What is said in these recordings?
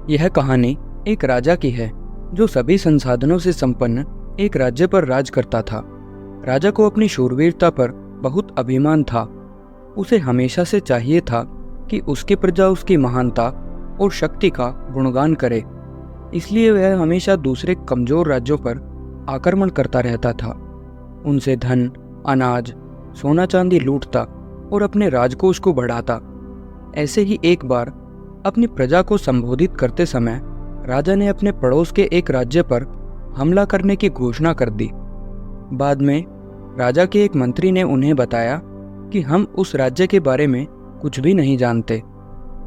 यह कहानी एक राजा की है जो सभी संसाधनों से संपन्न एक राज्य पर राज करता था। राजा को अपनी शूरवीरता पर बहुत अभिमान था। उसे हमेशा से चाहिए था कि उसकी प्रजा उसकी महानता और शक्ति का गुणगान करे। इसलिए वह हमेशा दूसरे कमजोर राज्यों पर आक्रमण करता रहता था, उनसे धन, अनाज, सोना चांदी लूटता और अपने राजकोष को बढ़ाता। ऐसे ही एक बार अपनी प्रजा को संबोधित करते समय राजा ने अपने पड़ोस के एक राज्य पर हमला करने की घोषणा कर दी। बाद में राजा के एक मंत्री ने उन्हें बताया कि हम उस राज्य के बारे में कुछ भी नहीं जानते।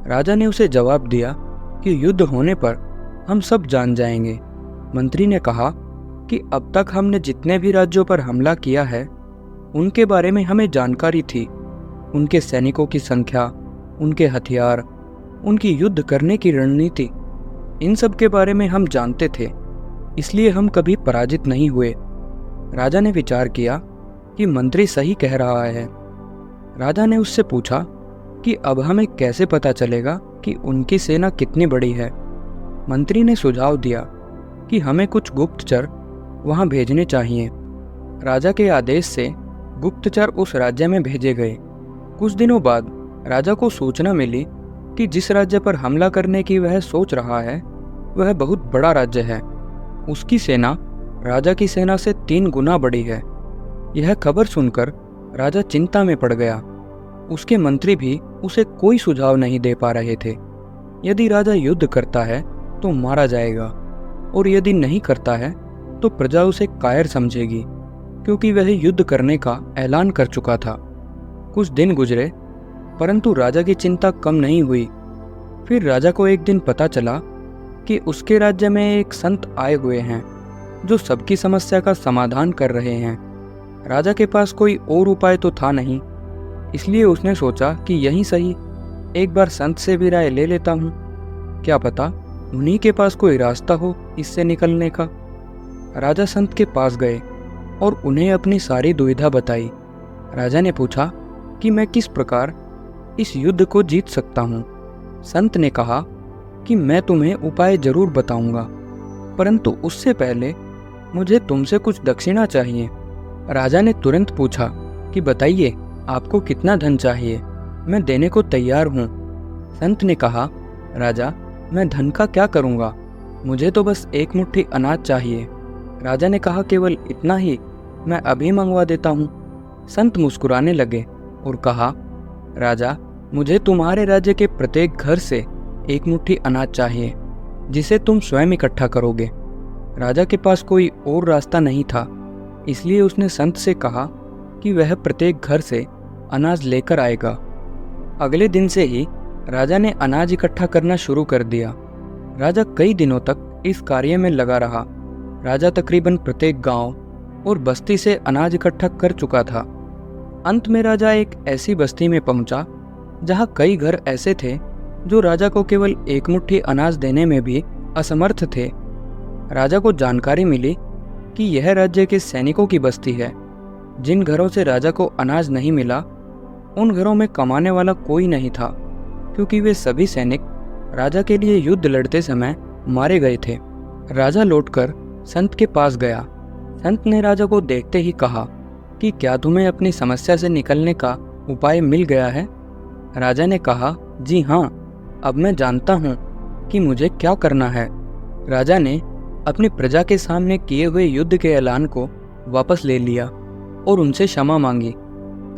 राजा ने उसे जवाब दिया कि युद्ध होने पर हम सब जान जाएंगे। मंत्री ने कहा कि अब तक हमने जितने भी राज्यों पर हमला किया है उनके बारे में हमें जानकारी थी। उनके सैनिकों की संख्या, उनके हथियार, उनकी युद्ध करने की रणनीति, इन सब के बारे में हम जानते थे, इसलिए हम कभी पराजित नहीं हुए। राजा ने विचार किया कि मंत्री सही कह रहा है। राजा ने उससे पूछा कि अब हमें कैसे पता चलेगा कि उनकी सेना कितनी बड़ी है। मंत्री ने सुझाव दिया कि हमें कुछ गुप्तचर वहां भेजने चाहिए। राजा के आदेश से गुप्तचर उस राज्य में भेजे गए। कुछ दिनों बाद राजा को सूचना मिली कि जिस राज्य पर हमला करने की वह सोच रहा है वह बहुत बड़ा राज्य है। उसकी सेना राजा की सेना से 3 गुना बड़ी है। यह खबर सुनकर राजा चिंता में पड़ गया। उसके मंत्री भी उसे कोई सुझाव नहीं दे पा रहे थे। यदि राजा युद्ध करता है तो मारा जाएगा और यदि नहीं करता है तो प्रजा उसे कायर समझेगी, क्योंकि वह युद्ध करने का ऐलान कर चुका था। कुछ दिन गुजरे परंतु राजा की चिंता कम नहीं हुई। फिर राजा को एक दिन पता चला कि उसके राज्य में एक संत आए हुए हैं जो सबकी समस्या का समाधान कर रहे हैं। राजा के पास कोई और उपाय तो था नहीं, इसलिए उसने सोचा कि यही सही, एक बार संत से भी राय ले लेता हूँ। क्या पता उन्हीं के पास कोई रास्ता हो इससे निकलने का। राजा संत के पास गए और उन्हें अपनी सारी दुविधा बताई। राजा ने पूछा कि मैं किस प्रकार इस युद्ध को जीत सकता हूँ। संत ने कहा कि मैं तुम्हें उपाय जरूर बताऊंगा, परंतु उससे पहले मुझे तुमसे कुछ दक्षिणा चाहिए। राजा ने तुरंत पूछा कि बताइए आपको कितना धन चाहिए, मैं देने को तैयार हूँ। संत ने कहा, राजा मैं धन का क्या करूँगा, मुझे तो बस एक मुट्ठी अनाज चाहिए। राजा ने कहा, केवल इतना ही, मैं अभी मंगवा देता हूँ। संत मुस्कुराने लगे और कहा, राजा मुझे तुम्हारे राज्य के प्रत्येक घर से एक मुट्ठी अनाज चाहिए जिसे तुम स्वयं इकट्ठा करोगे। राजा के पास कोई और रास्ता नहीं था, इसलिए उसने संत से कहा कि वह प्रत्येक घर से अनाज लेकर आएगा। अगले दिन से ही राजा ने अनाज इकट्ठा करना शुरू कर दिया। राजा कई दिनों तक इस कार्य में लगा रहा। राजा तकरीबन प्रत्येक गांव और बस्ती से अनाज इकट्ठा कर चुका था। अंत में राजा एक ऐसी बस्ती में पहुंचा जहां कई घर ऐसे थे जो राजा को केवल एक मुट्ठी अनाज देने में भी असमर्थ थे। राजा को जानकारी मिली कि यह राज्य के सैनिकों की बस्ती है। जिन घरों से राजा को अनाज नहीं मिला उन घरों में कमाने वाला कोई नहीं था, क्योंकि वे सभी सैनिक राजा के लिए युद्ध लड़ते समय मारे गए थे। राजा लौटकर संत के पास गया। संत ने राजा को देखते ही कहा कि क्या तुम्हें अपनी समस्या से निकलने का उपाय मिल गया है। राजा ने कहा, जी हाँ, अब मैं जानता हूँ कि मुझे क्या करना है। राजा ने अपनी प्रजा के सामने किए हुए युद्ध के ऐलान को वापस ले लिया और उनसे क्षमा मांगी।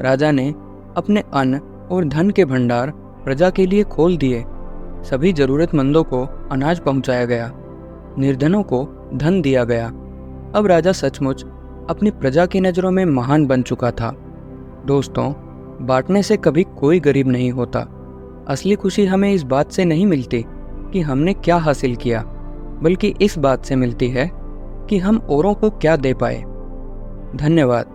राजा ने अपने अन्न और धन के भंडार प्रजा के लिए खोल दिए। सभी जरूरतमंदों को अनाज पहुंचाया गया, निर्धनों को धन दिया गया। अब राजा सचमुच अपनी प्रजा की नज़रों में महान बन चुका था। दोस्तों, बांटने से कभी कोई गरीब नहीं होता। असली खुशी हमें इस बात से नहीं मिलती कि हमने क्या हासिल किया, बल्कि इस बात से मिलती है कि हम औरों को क्या दे पाए। धन्यवाद।